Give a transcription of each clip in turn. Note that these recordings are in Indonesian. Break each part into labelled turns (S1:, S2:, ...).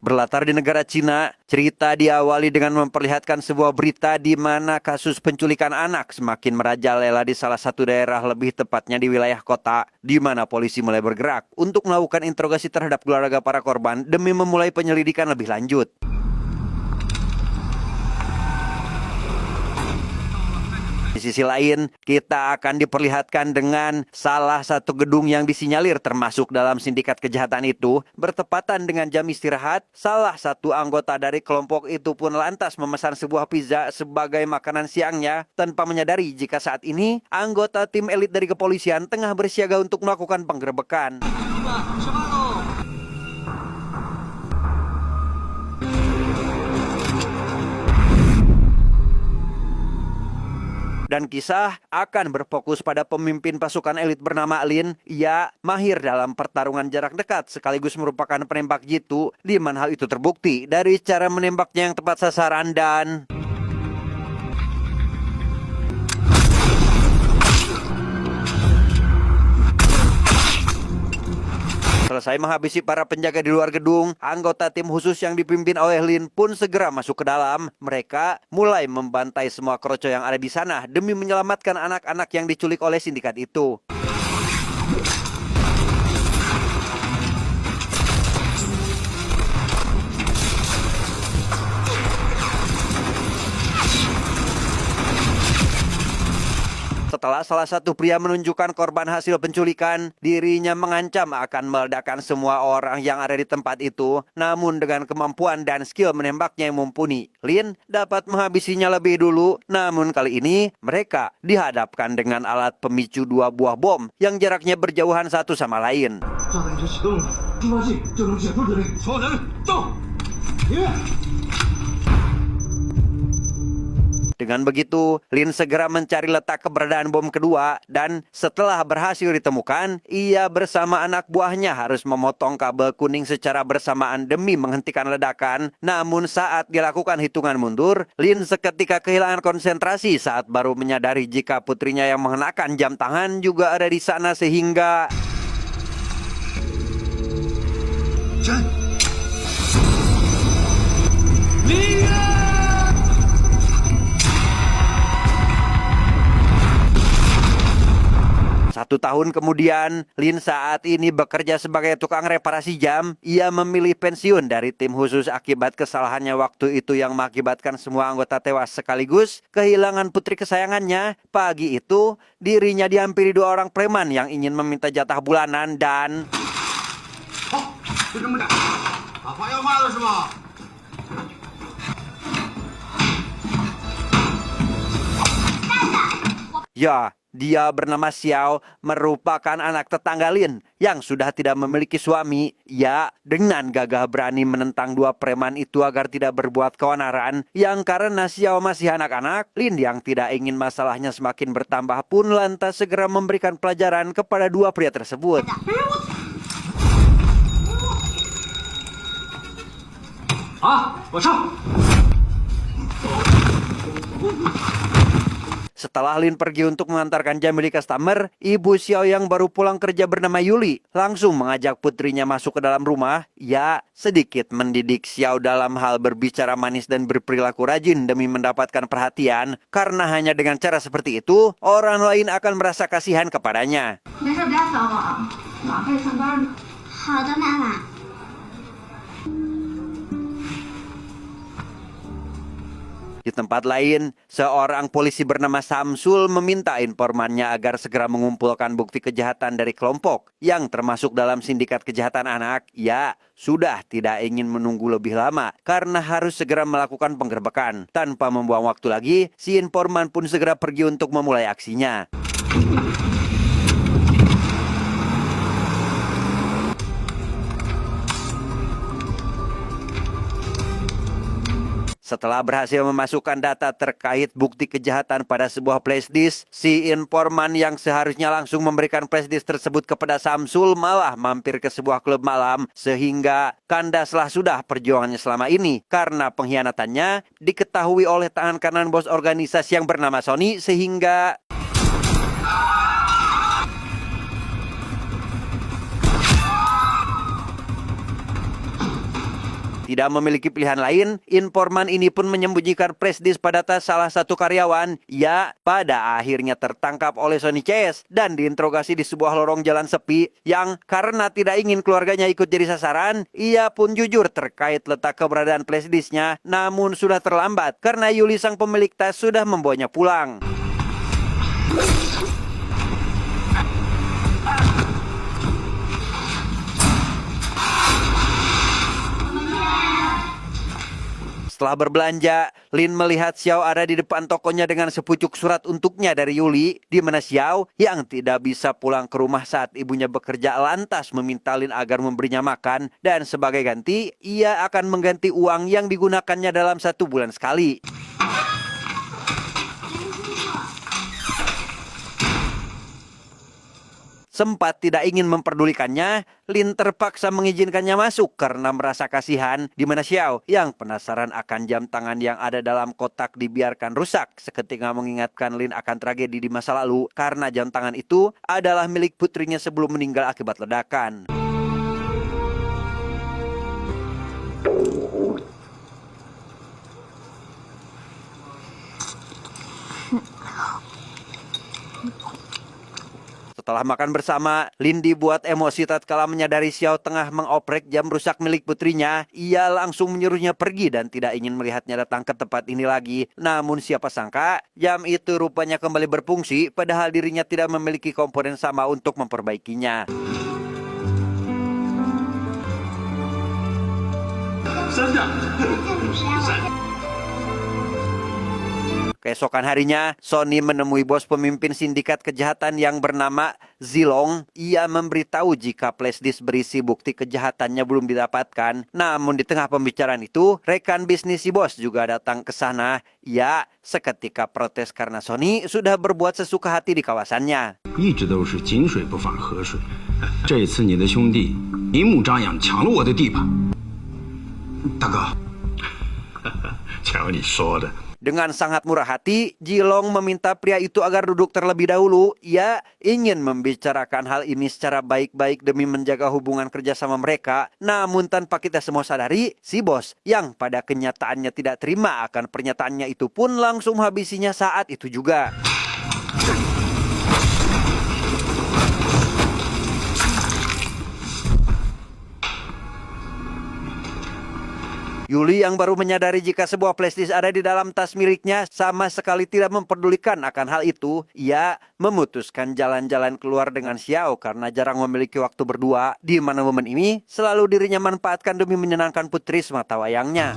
S1: Berlatar di negara Cina, cerita diawali dengan memperlihatkan sebuah berita di mana kasus penculikan anak semakin merajalela di salah satu daerah, lebih tepatnya di wilayah kota, di mana polisi mulai bergerak untuk melakukan interogasi terhadap keluarga para korban demi memulai penyelidikan lebih lanjut. Di sisi lain, kita akan diperlihatkan dengan salah satu gedung yang disinyalir termasuk dalam sindikat kejahatan itu. Bertepatan dengan jam istirahat, salah satu anggota dari kelompok itu pun lantas memesan sebuah pizza sebagai makanan siangnya tanpa menyadari jika saat ini anggota tim elit dari kepolisian tengah bersiaga untuk melakukan penggerebekan. Dan kisah akan berfokus pada pemimpin pasukan elit bernama Lin. Ia mahir dalam pertarungan jarak dekat sekaligus merupakan penembak jitu, di mana hal itu terbukti dari cara menembaknya yang tepat sasaran dan selesai menghabisi para penjaga di luar gedung, anggota tim khusus yang dipimpin oleh Lin pun segera masuk ke dalam. Mereka mulai membantai semua kroco yang ada di sana demi menyelamatkan anak-anak yang diculik oleh sindikat itu. Setelah salah satu pria menunjukkan korban hasil penculikan, dirinya mengancam akan meledakkan semua orang yang ada di tempat itu. Namun dengan kemampuan dan skill menembaknya yang mumpuni, Lin dapat menghabisinya lebih dulu. Namun kali ini mereka dihadapkan dengan alat pemicu 2 buah bom yang jaraknya berjauhan satu sama lain. Dengan begitu, Lin segera mencari letak keberadaan bom kedua dan setelah berhasil ditemukan, ia bersama anak buahnya harus memotong kabel kuning secara bersamaan demi menghentikan ledakan. Namun saat dilakukan hitungan mundur, Lin seketika kehilangan konsentrasi saat baru menyadari jika putrinya yang mengenakan jam tangan juga ada di sana sehingga Satu tahun kemudian, Lin saat ini bekerja sebagai tukang reparasi jam. Ia memilih pensiun dari tim khusus akibat kesalahannya waktu itu yang mengakibatkan semua anggota tewas sekaligus kehilangan putri kesayangannya. Pagi itu, dirinya dihampiri 2 orang preman yang ingin meminta jatah bulanan dan ya, dia bernama Xiao, merupakan anak tetangga Lin yang sudah tidak memiliki suami. Ya, dengan gagah berani menentang 2 preman itu agar tidak berbuat keonaran. Yang karena Xiao masih anak-anak, Lin yang tidak ingin masalahnya semakin bertambah pun lantas segera memberikan pelajaran kepada 2 pria tersebut. Setelah Lin pergi untuk mengantarkan jam milik customer, ibu Xiao yang baru pulang kerja bernama Yuli langsung mengajak putrinya masuk ke dalam rumah. Ya, sedikit mendidik Xiao dalam hal berbicara manis dan berperilaku rajin demi mendapatkan perhatian. Karena hanya dengan cara seperti itu, orang lain akan merasa kasihan kepadanya. Di tempat lain, seorang polisi bernama Samsul meminta informannya agar segera mengumpulkan bukti kejahatan dari kelompok yang termasuk dalam sindikat kejahatan anak. Ya, sudah tidak ingin menunggu lebih lama karena harus segera melakukan penggerebekan. Tanpa membuang waktu lagi, si informan pun segera pergi untuk memulai aksinya. Setelah berhasil memasukkan data terkait bukti kejahatan pada sebuah flashdisk, si informan yang seharusnya langsung memberikan flashdisk tersebut kepada Samsul malah mampir ke sebuah klub malam sehingga kandaslah sudah perjuangannya selama ini karena pengkhianatannya diketahui oleh tangan kanan bos organisasi yang bernama Sony sehingga Tidak memiliki pilihan lain, informan ini pun menyembunyikan flash disk pada tas salah satu karyawan. Ia pada akhirnya tertangkap oleh Sonny CS dan diinterogasi di sebuah lorong jalan sepi yang karena tidak ingin keluarganya ikut jadi sasaran, ia pun jujur terkait letak keberadaan flash disknya, namun sudah terlambat karena Yuli sang pemilik tas sudah membawanya pulang. Setelah berbelanja, Lin melihat Xiao ada di depan tokonya dengan sepucuk surat untuknya dari Yuli, di mana Xiao yang tidak bisa pulang ke rumah saat ibunya bekerja lantas meminta Lin agar memberinya makan, dan sebagai ganti, ia akan mengganti uang yang digunakannya dalam 1 bulan sekali. Sempat tidak ingin memperdulikannya, Lin terpaksa mengizinkannya masuk karena merasa kasihan, di mana Xiao yang penasaran akan jam tangan yang ada dalam kotak dibiarkan rusak seketika mengingatkan Lin akan tragedi di masa lalu karena jam tangan itu adalah milik putrinya sebelum meninggal akibat ledakan. Setelah makan bersama, Lin dibuat emosi tatkala menyadari Xiao tengah mengoprek jam rusak milik putrinya. Ia langsung menyuruhnya pergi dan tidak ingin melihatnya datang ke tempat ini lagi. Namun siapa sangka, jam itu rupanya kembali berfungsi padahal dirinya tidak memiliki komponen sama untuk memperbaikinya. Keesokan harinya, Sonny menemui bos pemimpin sindikat kejahatan yang bernama Zilong. Ia memberitahu jika flash disk berisi bukti kejahatannya belum didapatkan. Namun di tengah pembicaraan itu, rekan bisnis si bos juga datang ke sana. Ia seketika protes karena Sonny sudah berbuat sesuka hati di kawasannya.
S2: 一直都是井水不犯河水。这次你的兄弟明目张胆抢了我的地盘，大哥，瞧你说的。
S1: Dengan sangat murah hati, Zilong meminta pria itu agar duduk terlebih dahulu. Ia ingin membicarakan hal ini secara baik-baik demi menjaga hubungan kerja sama mereka. Namun tanpa kita semua sadari, si bos yang pada kenyataannya tidak terima akan pernyataannya itu pun langsung habisinya saat itu juga. Yuli yang baru menyadari jika sebuah flash disk ada di dalam tas miliknya sama sekali tidak memperdulikan akan hal itu. Ia memutuskan jalan-jalan keluar dengan Xiao karena jarang memiliki waktu berdua, di mana momen ini selalu dirinya manfaatkan demi menyenangkan putri semata wayangnya.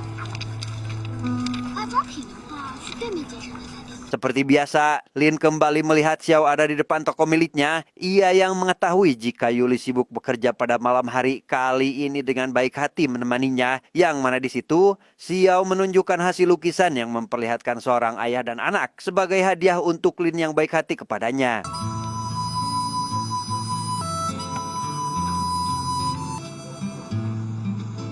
S1: Seperti biasa, Lin kembali melihat Xiao ada di depan toko miliknya. Ia yang mengetahui jika Yuli sibuk bekerja pada malam hari, kali ini dengan baik hati menemaninya. Yang mana di situ, Xiao menunjukkan hasil lukisan yang memperlihatkan seorang ayah dan anak sebagai hadiah untuk Lin yang baik hati kepadanya.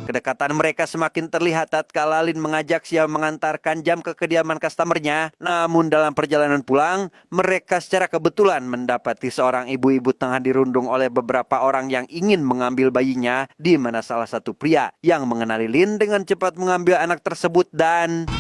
S1: Kedekatan mereka semakin terlihat tatkala Lin mengajak Xiao mengantarkan jam ke kediaman customernya. Namun dalam perjalanan pulang, mereka secara kebetulan mendapati seorang ibu-ibu tengah dirundung oleh beberapa orang yang ingin mengambil bayinya, di mana salah satu pria yang mengenali Lin dengan cepat mengambil anak tersebut dan...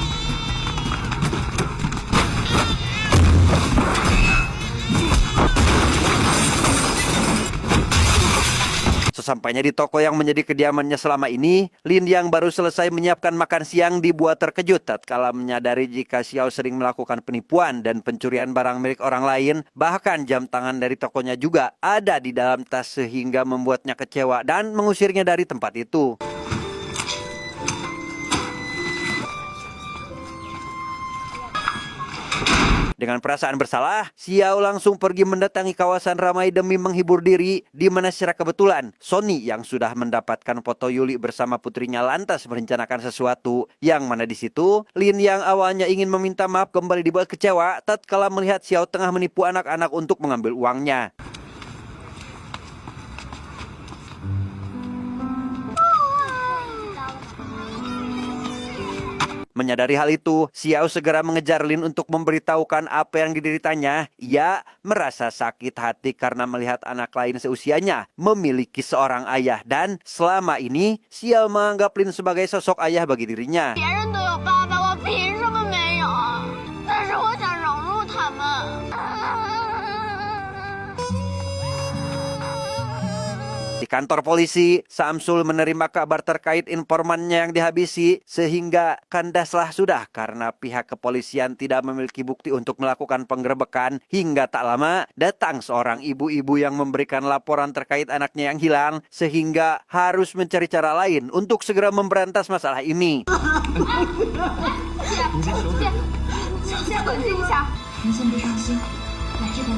S1: Sesampainya di toko yang menjadi kediamannya selama ini, Lin yang baru selesai menyiapkan makan siang dibuat terkejut tatkala menyadari jika Xiao sering melakukan penipuan dan pencurian barang milik orang lain. Bahkan jam tangan dari tokonya juga ada di dalam tas sehingga membuatnya kecewa dan mengusirnya dari tempat itu. Dengan perasaan bersalah, Xiao langsung pergi mendatangi kawasan ramai demi menghibur diri, di mana secara kebetulan Sonny yang sudah mendapatkan foto Yuli bersama putrinya lantas merencanakan sesuatu, yang mana di situ Lin yang awalnya ingin meminta maaf kembali dibuat kecewa tatkala melihat Xiao tengah menipu anak-anak untuk mengambil uangnya. Menyadari hal itu, Xiao segera mengejar Lin untuk memberitahukan apa yang dideritanya. Ia merasa sakit hati karena melihat anak lain seusianya memiliki seorang ayah dan selama ini Xiao menganggap Lin sebagai sosok ayah bagi dirinya.
S3: 别人都有爸爸，我凭什么没有？但是我想融入他们。
S1: Di kantor polisi, Samsul menerima kabar terkait informannya yang dihabisi sehingga kandaslah sudah karena pihak kepolisian tidak memiliki bukti untuk melakukan penggerebekan. Hingga tak lama datang seorang ibu-ibu yang memberikan laporan terkait anaknya yang hilang sehingga harus mencari cara lain untuk segera memberantas masalah ini.
S3: 先冷静一下。
S4: 您先别伤心，来这边。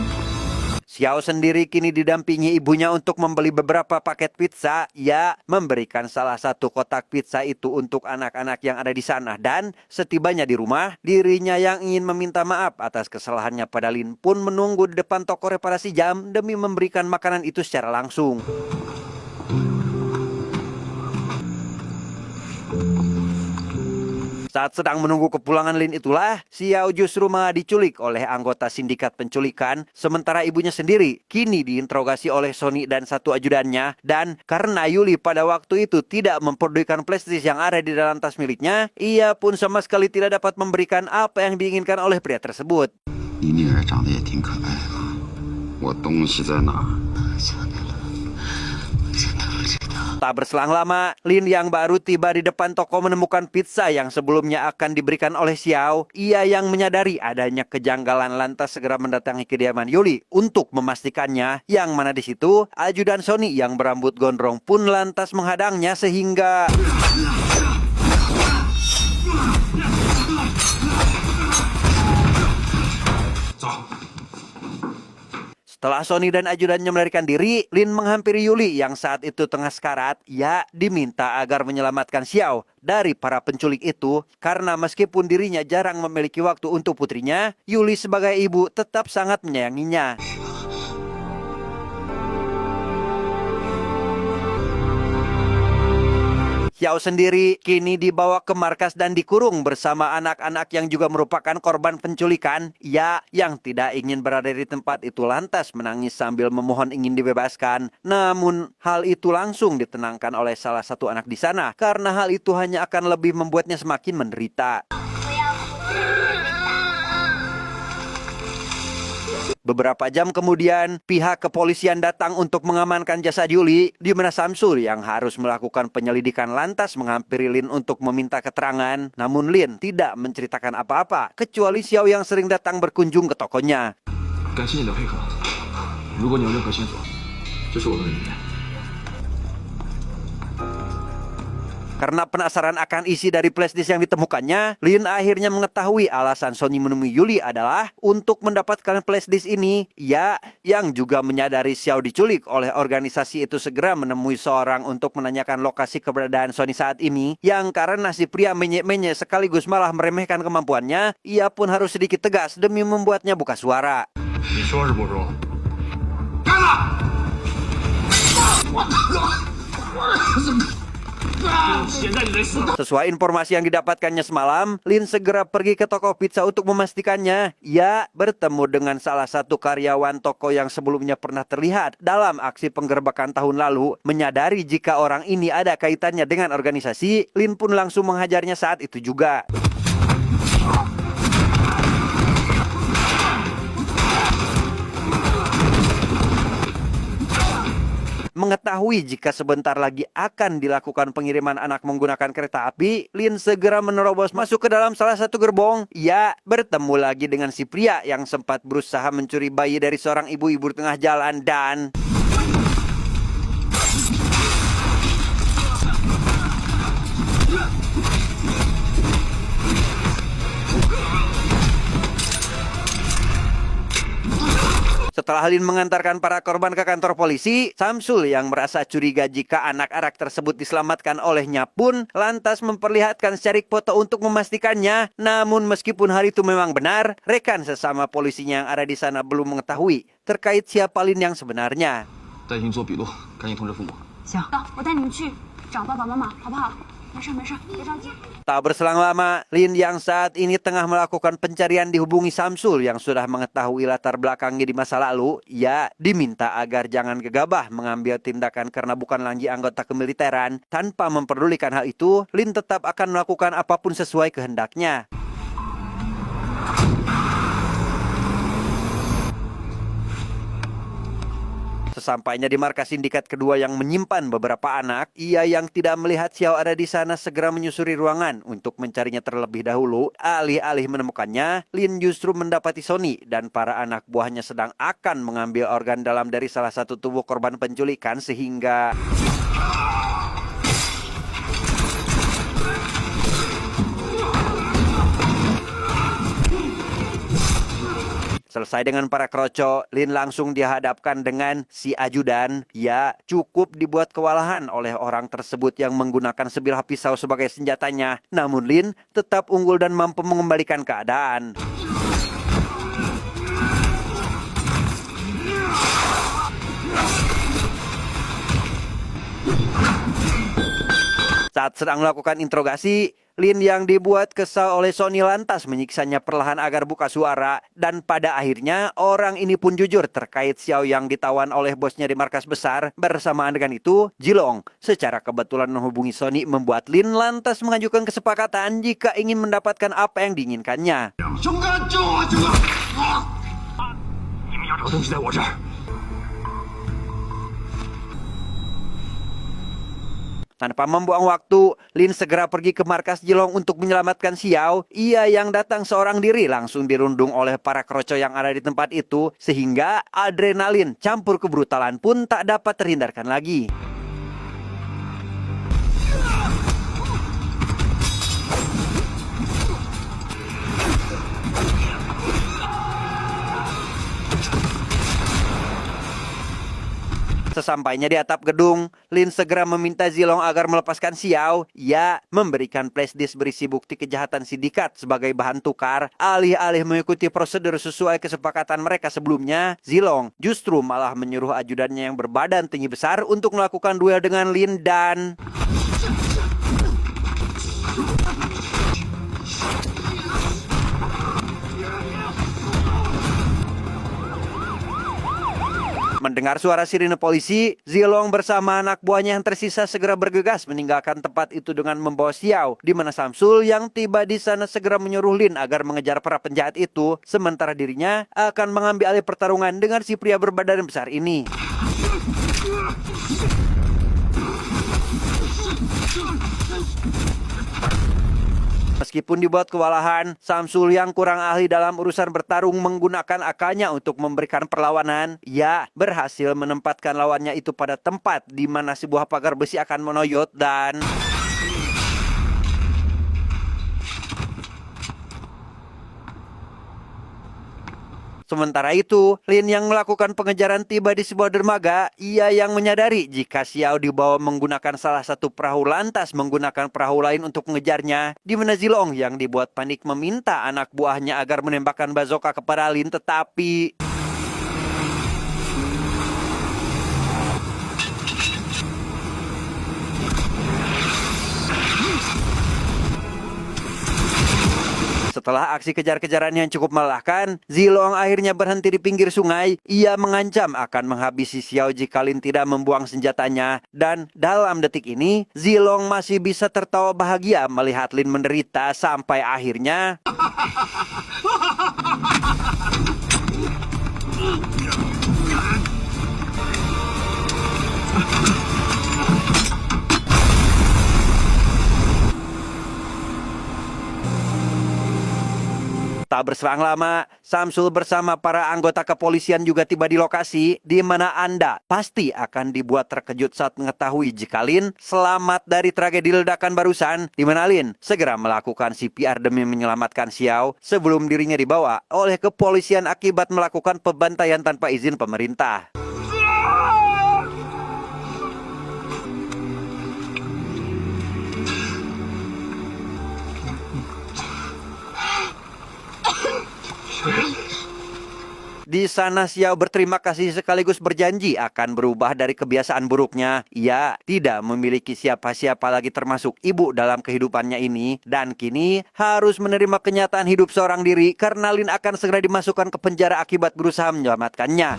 S1: Xiao sendiri kini didampingi ibunya untuk membeli beberapa paket pizza. Ia memberikan salah satu kotak pizza itu untuk anak-anak yang ada di sana. Dan setibanya di rumah, dirinya yang ingin meminta maaf atas kesalahannya pada Lin pun menunggu di depan toko reparasi jam demi memberikan makanan itu secara langsung. Saat sedang menunggu kepulangan Lin itulah, Xiao justru malah diculik oleh anggota sindikat penculikan, sementara ibunya sendiri kini diinterogasi oleh Sony dan satu ajudannya. Dan karena Yuli pada waktu itu tidak memperdulikan flashdisk yang ada di dalam tas miliknya, ia pun sama sekali tidak dapat memberikan apa yang diinginkan oleh pria tersebut.
S2: 你女儿长得也挺可爱的，我东西在哪？
S1: Tak berselang lama, Lin yang baru tiba di depan toko menemukan pizza yang sebelumnya akan diberikan oleh Xiao. Ia yang menyadari adanya kejanggalan lantas segera mendatangi kediaman Yuli untuk memastikannya. Yang mana di situ, ajudan Sony yang berambut gondrong pun lantas menghadangnya sehingga... Setelah Sony dan ajudannya melarikan diri, Lin menghampiri Yuli yang saat itu tengah sekarat. Ia diminta agar menyelamatkan Xiao dari para penculik itu karena meskipun dirinya jarang memiliki waktu untuk putrinya, Yuli sebagai ibu tetap sangat menyayanginya. Xiao sendiri kini dibawa ke markas dan dikurung bersama anak-anak yang juga merupakan korban penculikan. Ia yang tidak ingin berada di tempat itu lantas menangis sambil memohon ingin dibebaskan. Namun hal itu langsung ditenangkan oleh salah satu anak di sana karena hal itu hanya akan lebih membuatnya semakin menderita. Beberapa jam kemudian, pihak kepolisian datang untuk mengamankan jasad Yuli, di mana Samsul yang harus melakukan penyelidikan lantas menghampiri Lin untuk meminta keterangan. Namun Lin tidak menceritakan apa-apa, kecuali Xiao yang sering datang berkunjung ke tokonya.
S2: 感谢你的配合，如果你有任何线索，这是我们的语言。
S1: Karena penasaran akan isi dari flashdisk yang ditemukannya, Lin akhirnya mengetahui alasan Sony menemui Yuli adalah untuk mendapatkan flashdisk ini. Ia yang juga menyadari Xiao diculik oleh organisasi itu segera menemui seorang untuk menanyakan lokasi keberadaan Sony saat ini. Yang karena si pria menyek-menyek sekaligus malah meremehkan kemampuannya, ia pun harus sedikit tegas demi membuatnya buka suara.
S2: 你说是不说？干了！
S1: Sesuai informasi yang didapatkannya semalam, Lin segera pergi ke toko pizza untuk memastikannya. Ia bertemu dengan salah satu karyawan toko yang sebelumnya pernah terlihat dalam aksi penggerebekan tahun lalu. Menyadari jika orang ini ada kaitannya dengan organisasi, Lin pun langsung menghajarnya saat itu juga. Mengetahui jika sebentar lagi akan dilakukan pengiriman anak menggunakan kereta api, Lin segera menerobos masuk ke dalam salah satu gerbong. Ia bertemu lagi dengan si pria yang sempat berusaha mencuri bayi dari seorang ibu-ibu tengah jalan dan... Setelah Lin mengantarkan para korban ke kantor polisi, Samsul yang merasa curiga jika anak-anak tersebut diselamatkan olehnya pun lantas memperlihatkan secarik foto untuk memastikannya. Namun meskipun hal itu memang benar, rekan sesama polisinya yang ada di sana belum mengetahui terkait siapa Lin yang sebenarnya.
S2: 带进做笔录，赶紧通知父母。
S4: 行，
S3: 我带你们去找爸爸妈妈，好不好？
S4: 没事没事，别着急。
S1: Tak berselang lama, Lin yang saat ini tengah melakukan pencarian dihubungi Samsul yang sudah mengetahui latar belakangnya di masa lalu. Ia diminta agar jangan gegabah mengambil tindakan karena bukan lagi anggota kemiliteran. Tanpa memperdulikan hal itu, Lin tetap akan melakukan apapun sesuai kehendaknya. Sesampainya di markas sindikat kedua yang menyimpan beberapa anak, ia yang tidak melihat Xiao ada di sana segera menyusuri ruangan untuk mencarinya terlebih dahulu. Alih-alih menemukannya, Lin justru mendapati Sony dan para anak buahnya sedang akan mengambil organ dalam dari salah satu tubuh korban penculikan sehingga... Selesai dengan para kroco, Lin langsung dihadapkan dengan si ajudan. Ya, cukup dibuat kewalahan oleh orang tersebut yang menggunakan sebilah pisau sebagai senjatanya. Namun Lin tetap unggul dan mampu mengembalikan keadaan. Saat sedang melakukan interogasi, Lin yang dibuat kesal oleh Sony lantas menyiksanya perlahan agar buka suara. Dan pada akhirnya orang ini pun jujur terkait Xiao yang ditawan oleh bosnya di markas besar. Bersamaan dengan itu, Jilong secara kebetulan menghubungi Sony membuat Lin lantas mengajukan kesepakatan jika ingin mendapatkan apa yang diinginkannya.
S2: 兄哥，救我！救我！你们要找东西在我这儿。
S1: Tanpa membuang waktu, Lin segera pergi ke markas Jilong untuk menyelamatkan Xiao. Ia yang datang seorang diri langsung dirundung oleh para kroco yang ada di tempat itu, sehingga adrenalin campur kebrutalan pun tak dapat terhindarkan lagi. Sesampainya di atap gedung, Lin segera meminta Zilong agar melepaskan Xiao. Ia memberikan flashdisk berisi bukti kejahatan sindikat sebagai bahan tukar. Alih-alih mengikuti prosedur sesuai kesepakatan mereka sebelumnya, Zilong justru malah menyuruh ajudannya yang berbadan tinggi besar untuk melakukan duel dengan Lin dan... Mendengar suara sirine polisi, Zilong bersama anak buahnya yang tersisa segera bergegas meninggalkan tempat itu dengan membawa Xiao, di mana Samsul yang tiba di sana segera menyuruh Lin agar mengejar para penjahat itu, sementara dirinya akan mengambil alih pertarungan dengan si pria berbadan besar ini. Meskipun dibuat kewalahan, Samsul yang kurang ahli dalam urusan bertarung menggunakan akalnya untuk memberikan perlawanan. Ia berhasil menempatkan lawannya itu pada tempat di mana sebuah pagar besi akan menoyot dan... Sementara itu, Lin yang melakukan pengejaran tiba di sebuah dermaga. Ia yang menyadari jika Xiao dibawa menggunakan salah satu perahu lantas menggunakan perahu lain untuk mengejarnya. Di mana Zilong yang dibuat panik meminta anak buahnya agar menembakkan bazooka kepada Lin, tetapi... Setelah aksi kejar-kejaran yang cukup melelahkan, Zilong akhirnya berhenti di pinggir sungai. Ia mengancam akan menghabisi Xiao jika Lin tidak membuang senjatanya. Dan dalam detik ini, Zilong masih bisa tertawa bahagia melihat Lin menderita sampai akhirnya... Tak berselang lama, Samsul bersama para anggota kepolisian juga tiba di lokasi, di mana Anda pasti akan dibuat terkejut saat mengetahui jika Lin selamat dari tragedi ledakan barusan, di mana Lin segera melakukan CPR demi menyelamatkan Xiao sebelum dirinya dibawa oleh kepolisian akibat melakukan pembantaian tanpa izin pemerintah. Di sana Xiao berterima kasih sekaligus berjanji akan berubah dari kebiasaan buruknya. Ia tidak memiliki siapa-siapa lagi termasuk ibu dalam kehidupannya ini. Dan kini harus menerima kenyataan hidup seorang diri karena Lin akan segera dimasukkan ke penjara akibat berusaha menyelamatkannya.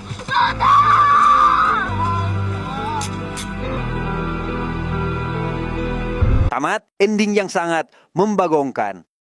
S1: Tamat ending yang sangat membagongkan.